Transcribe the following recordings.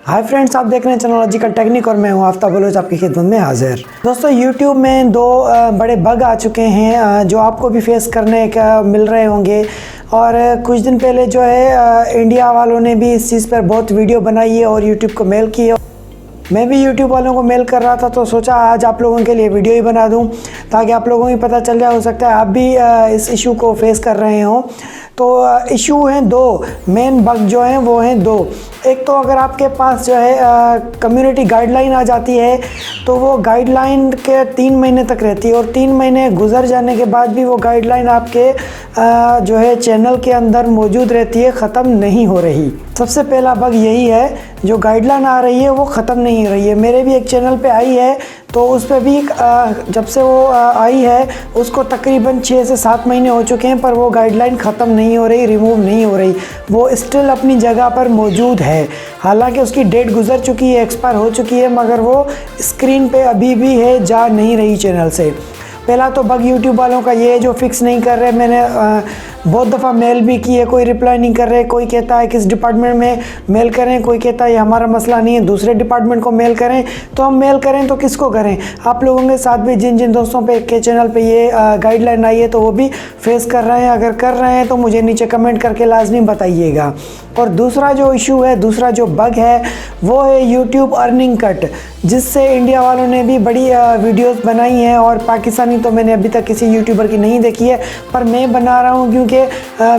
Hi friends, आप देख रहे हैं टेक्नोलॉजिकल टेक्निक और मैं हूं आफ्ताब बलोच आपकी खिदमत में हाजिर। दोस्तों, यूट्यूब में दो बड़े बग आ चुके हैं जो आपको भी फेस करने का मिल रहे होंगे। और कुछ दिन पहले जो है इंडिया वालों ने भी इस चीज़ पर बहुत वीडियो बनाई है और यूट्यूब को मेल की है। मैं भी यूट्यूब वालों को मेल कर रहा था तो सोचा आज आप लोगों के लिए वीडियो ही बना दूं ताकि आप लोगों को पता चल जाए। हो सकता है आप भी इस इशू को फेस कर रहे हो। तो इशू हैं दो, मेन बग जो हैं वो हैं दो। एक तो अगर आपके पास जो है कम्युनिटी गाइडलाइन आ जाती है तो वो गाइडलाइन के 3 महीने तक रहती है और 3 महीने गुजर जाने के बाद भी वो गाइडलाइन आपके जो है चैनल के अंदर मौजूद रहती है, ख़त्म नहीं हो रही। सबसे पहला बग यही है, जो गाइडलाइन आ रही है वो ख़त्म नहीं हो रही है। मेरे भी एक चैनल पे आई है तो उस पर भी जब से वो आई है उसको तकरीबन 6 से 7 महीने हो चुके हैं, पर वो गाइडलाइन ख़त्म नहीं हो रही, रिमूव नहीं हो रही। वो स्टिल अपनी जगह पर मौजूद है। हालांकि उसकी डेट गुजर चुकी है, एक्सपायर हो चुकी है, मगर वो स्क्रीन पे अभी भी है, जा नहीं रही चैनल से। पहला तो बग यूट्यूब वालों का ये है जो फिक्स नहीं कर रहे। मैंने बहुत दफ़ा मेल भी की है, कोई रिप्लाई नहीं कर रहे। कोई कहता है किस डिपार्टमेंट में मेल करें, कोई कहता है ये हमारा मसला नहीं है, दूसरे डिपार्टमेंट को मेल करें। तो हम मेल करें तो किसको करें? आप लोगों के साथ भी जिन जिन दोस्तों पे के चैनल पे ये गाइडलाइन आई है तो वो भी फेस कर रहे हैं। अगर कर रहे हैं तो मुझे नीचे कमेंट करके लाजमी बताइएगा। और दूसरा जो इशू है, दूसरा जो बग है वो है यूट्यूब अर्निंग कट, जिससे इंडिया वालों ने भी बड़ी वीडियोस बनाई हैं और पाकिस्तानी तो मैंने अभी तक किसी यूट्यूबर की नहीं देखी है, पर मैं बना रहा हूं क्योंकि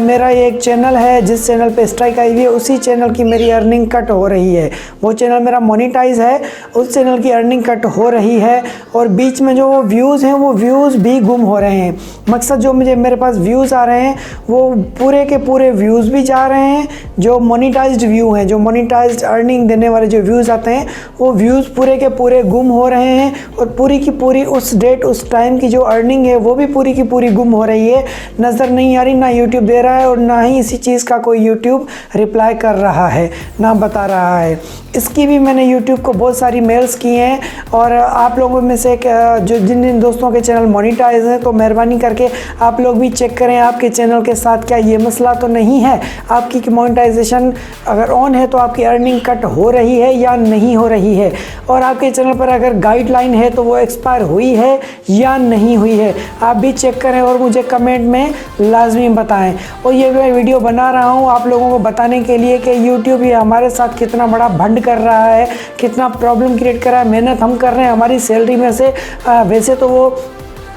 मेरा एक चैनल है जिस चैनल पे स्ट्राइक आई हुई है, उसी चैनल की मेरी अर्निंग कट हो रही है। वो चैनल मेरा मोनेटाइज है, उस चैनल की अर्निंग कट हो रही है और बीच में जो व्यूज़ हैं वो व्यूज़ भी गुम हो रहे हैं। मकसद जो मेरे पास व्यूज़ आ रहे हैं वो पूरे के पूरे व्यूज़ भी जा रहे हैं। जो मोनेटाइज्ड व्यू हैं, जो मोनेटाइज्ड अर्निंग देने वाले जो व्यूज़ आते हैं वो व्यूज़ पूरे के पूरे गुम हो रहे हैं और पूरी की पूरी उस डेट उस टाइम की जो अर्निंग है वो भी पूरी की पूरी गुम हो रही है, नज़र नहीं आ रही। ना यूट्यूब दे रहा है और ना ही इसी चीज़ का कोई यूट्यूब रिप्लाई कर रहा है, ना बता रहा है। इसकी भी मैंने यूट्यूब को बहुत सारी मेल्स की हैं और आप लोगों में से जो जिन जिन दोस्तों के चैनल मोनेटाइज हैं तो मेहरबानी करके आप लोग भी चेक करें आपके चैनल के साथ क्या ये मसला तो नहीं है। आपकी मोनेटाइजेशन अगर ऑन है तो आपकी अर्निंग कट हो रही है या नहीं हो रही है, और आपके चैनल पर अगर गाइडलाइन है तो वो एक्सपायर हुई है या नहीं हुई है। आप भी चेक करें और मुझे कमेंट में लाजमी बताएं। और ये मैं वीडियो बना रहा हूँ आप लोगों को बताने के लिए कि यूट्यूब ये हमारे साथ कितना बड़ा भंड कर रहा है, कितना प्रॉब्लम क्रिएट कर रहा है। मेहनत हम कर रहे हैं हमारी सैलरी में से, वैसे तो वो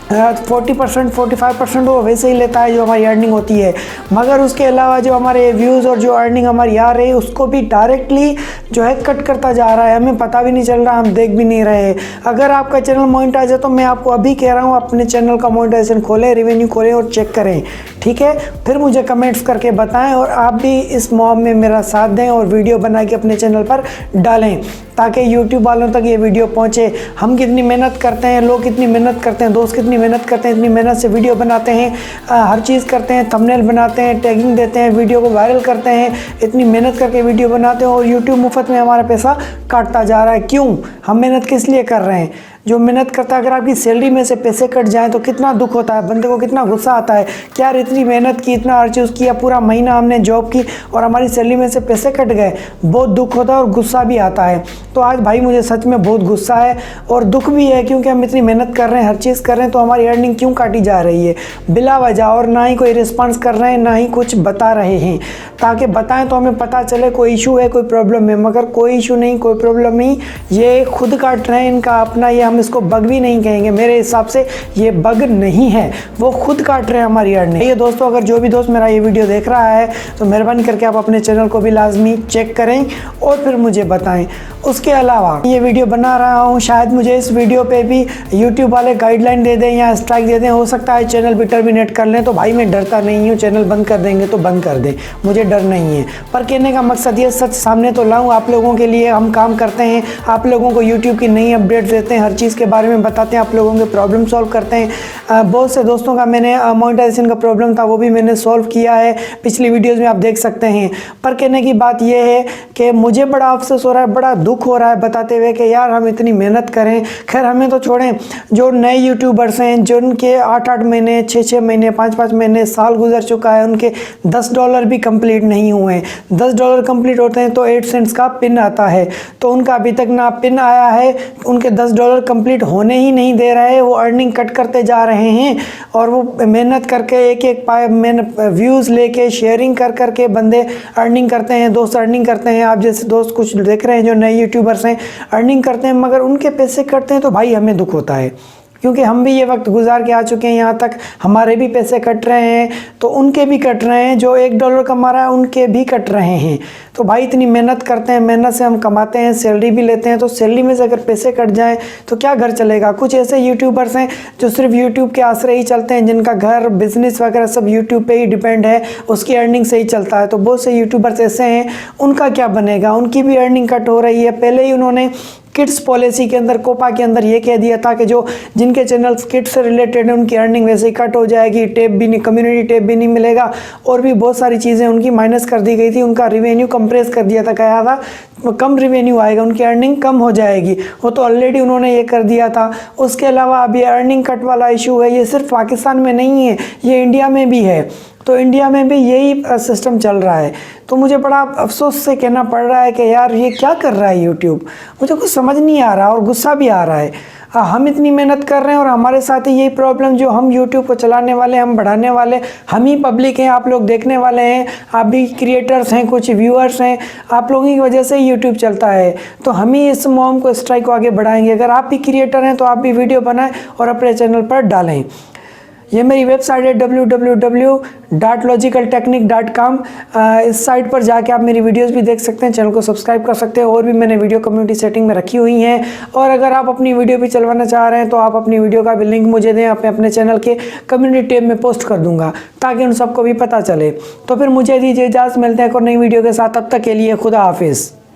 40% 45% वो वैसे ही लेता है जो हमारी अर्निंग होती है, मगर उसके अलावा जो हमारे व्यूज़ और जो अर्निंग हमारी आ रही है उसको भी डायरेक्टली जो है कट करता जा रहा है। हमें पता भी नहीं चल रहा, हम देख भी नहीं रहे। अगर आपका चैनल मोनेटाइज है तो मैं आपको अभी कह रहा हूँ अपने चैनल का मोनेटाइजेशन खोलें, रेवेन्यू खोलें और चेक करें, ठीक है? फिर मुझे कमेंट्स करके बताएं और आप भी इस मुहिम में मेरा साथ दें और वीडियो बना के अपने चैनल पर डालें ताकि यूट्यूब वालों तक ये वीडियो पहुंचे। हम कितनी मेहनत करते हैं, लोग कितनी मेहनत करते हैं, दोस्त कितनी मेहनत करते हैं, इतनी मेहनत से वीडियो बनाते हैं, हर चीज़ करते हैं, थंबनेल बनाते हैं, टैगिंग देते हैं, वीडियो को वायरल करते हैं, इतनी मेहनत करके वीडियो बनाते हैं और यूट्यूब मुफ्त में हमारा पैसा काटता जा रहा है। क्यों? हम मेहनत किस लिए कर रहे हैं? जो मेहनत करता है, अगर आपकी सैलरी में से पैसे कट जाएं तो कितना दुख होता है, बंदे को कितना गुस्सा आता है कि यार इतनी मेहनत की, इतना हर चीज़ किया, पूरा महीना हमने जॉब की और हमारी सैलरी में से पैसे कट गए। बहुत दुख होता है और गुस्सा भी आता है। तो आज भाई मुझे सच में बहुत गुस्सा है और दुख भी है क्योंकि हम इतनी मेहनत कर रहे हैं, हर चीज़ कर रहे हैं, तो हमारी अर्निंग क्यों काटी जा रही है बिला वजह, और ना ही कोई रिस्पॉन्स कर रहे हैं, ना ही कुछ बता रहे हैं। ताकि बताएं तो हमें पता चले कोई इशू है, कोई प्रॉब्लम है, मगर कोई इशू नहीं, कोई प्रॉब्लम नहीं, ये खुद काट रहे हैं इनका अपना। ये हम इसको बग भी नहीं कहेंगे, मेरे हिसाब से ये बग नहीं है, वो खुद काट रहे हैं हमारी अर्निंग। ये दोस्तों, अगर जो भी दोस्त मेरा ये वीडियो देख रहा है तो मेहरबानी करके आप अपने चैनल को भी लाजमी चेक करें और फिर मुझे बताएं। उसके अलावा ये वीडियो बना रहा हूँ, शायद मुझे इस वीडियो पे भी यूट्यूब वाले गाइडलाइन दे दें या स्ट्राइक दे दें, हो सकता है चैनल भी टर्मिनेट कर लें। तो भाई मैं डरता नहीं हूँ, चैनल बंद कर देंगे तो बंद कर दें, मुझे डर नहीं है। पर कहने का मकसद ये सच सामने तो लाऊं आप लोगों के लिए। हम काम करते हैं, आप लोगों को यूट्यूब की नई अपडेट देते हैं, हर चीज़ के बारे में बताते हैं, आप लोगों के प्रॉब्लम सॉल्व करते हैं। बहुत से दोस्तों का मैंने मोनेटाइजेशन का प्रॉब्लम था वो भी मैंने सॉल्व किया है, पिछली वीडियोज़ में आप देख सकते हैं। पर कहने की बात यह है कि मुझे बड़ा अफसोस हो रहा है, बड़ा दुख हो रहा है बताते हुए कि यार हम इतनी मेहनत करें। खैर हमें तो छोड़ें, जो नए यूट्यूबर्स हैं जिनके 8-8 महीने, 6-6 महीने, 5-5 महीने, साल गुजर चुका है, उनके $10 भी कंप्लीट नहीं हुए हैं। $10 कंप्लीट होते हैं तो 8 सेंट्स का पिन आता है, तो उनका अभी तक ना पिन आया है, उनके $10 कंप्लीट होने ही नहीं दे रहे हैं। वो अर्निंग कट करते जा रहे हैं और वो मेहनत करके एक व्यूज़ लेके शेयरिंग कर करके बंदे अर्निंग करते हैं, दोस्त अर्निंग करते हैं। आप जैसे दोस्त कुछ देख रहे हैं जो नए यूट्यूबर्स हैं, अर्निंग करते हैं, मगर उनके पैसे कटते हैं तो भाई हमें दुख होता है, क्योंकि हम भी ये वक्त गुजार के आ चुके हैं यहाँ तक, हमारे भी पैसे कट रहे हैं तो उनके भी कट रहे हैं, जो $1 कमा रहा है उनके भी कट रहे हैं। तो भाई इतनी मेहनत करते हैं, मेहनत से हम कमाते हैं, सैलरी भी लेते हैं, तो सैलरी में से अगर पैसे कट जाएं तो क्या घर चलेगा। कुछ ऐसे यूट्यूबर्स हैं जो सिर्फ यूट्यूब के आसरे ही चलते हैं, जिनका घर, बिजनेस वगैरह सब यूट्यूब पे ही डिपेंड है, उसकी अर्निंग से ही चलता है। तो बहुत से यूट्यूबर्स ऐसे हैं, उनका क्या बनेगा, उनकी भी अर्निंग कट हो रही है। पहले ही उन्होंने किड्स पॉलिसी के अंदर, कोपा के अंदर ये कह दिया था कि जो जिनके चैनल्स किड्स से रिलेटेड हैं उनकी अर्निंग वैसे ही कट हो जाएगी, टैब भी नहीं, कम्युनिटी टैब भी नहीं मिलेगा, और भी बहुत सारी चीज़ें उनकी माइनस कर दी गई थी। उनका रिवेन्यू कंप्रेस कर दिया था, कहा था कम रिवेन्यू आएगा, उनकी अर्निंग कम हो जाएगी, वो तो ऑलरेडी उन्होंने ये कर दिया था। उसके अलावा अब ये अर्निंग कट वाला इशू है, ये सिर्फ पाकिस्तान में नहीं है, ये इंडिया में भी है। तो इंडिया में भी यही सिस्टम चल रहा है। तो मुझे बड़ा अफसोस से कहना पड़ रहा है कि यार ये क्या कर रहा है यूट्यूब, मुझे कुछ समझ नहीं आ रहा और गुस्सा भी आ रहा है। हम इतनी मेहनत कर रहे हैं और हमारे साथ ही यही प्रॉब्लम, जो हम यूट्यूब को चलाने वाले, हम बढ़ाने वाले, हम ही पब्लिक हैं, आप लोग देखने वाले हैं, आप भी क्रिएटर्स हैं, कुछ व्यूअर्स हैं, आप लोगों की वजह से ही यूट्यूब चलता है। तो हम ही इस मुहिम को, स्ट्राइक को आगे बढ़ाएंगे। अगर आप भी क्रिएटर हैं तो आप भी वीडियो बनाएं और अपने चैनल पर डालें। ये मेरी वेबसाइट है www.logicaltechnic.com। इस साइट पर जाके आप मेरी वीडियोस भी देख सकते हैं, चैनल को सब्सक्राइब कर सकते हैं, और भी मैंने वीडियो कम्युनिटी सेटिंग में रखी हुई हैं। और अगर आप अपनी वीडियो भी चलवाना चाह रहे हैं तो आप अपनी वीडियो का भी लिंक मुझे दें, अपने चैनल के कम्युनिटी टैब में पोस्ट कर दूंगा ताकि उन सबको भी पता चले। तो फिर मुझे दीजिए इजाज़त, मिलते हैं एक और नई वीडियो के साथ, तब तक के लिए खुदा हाफिज़।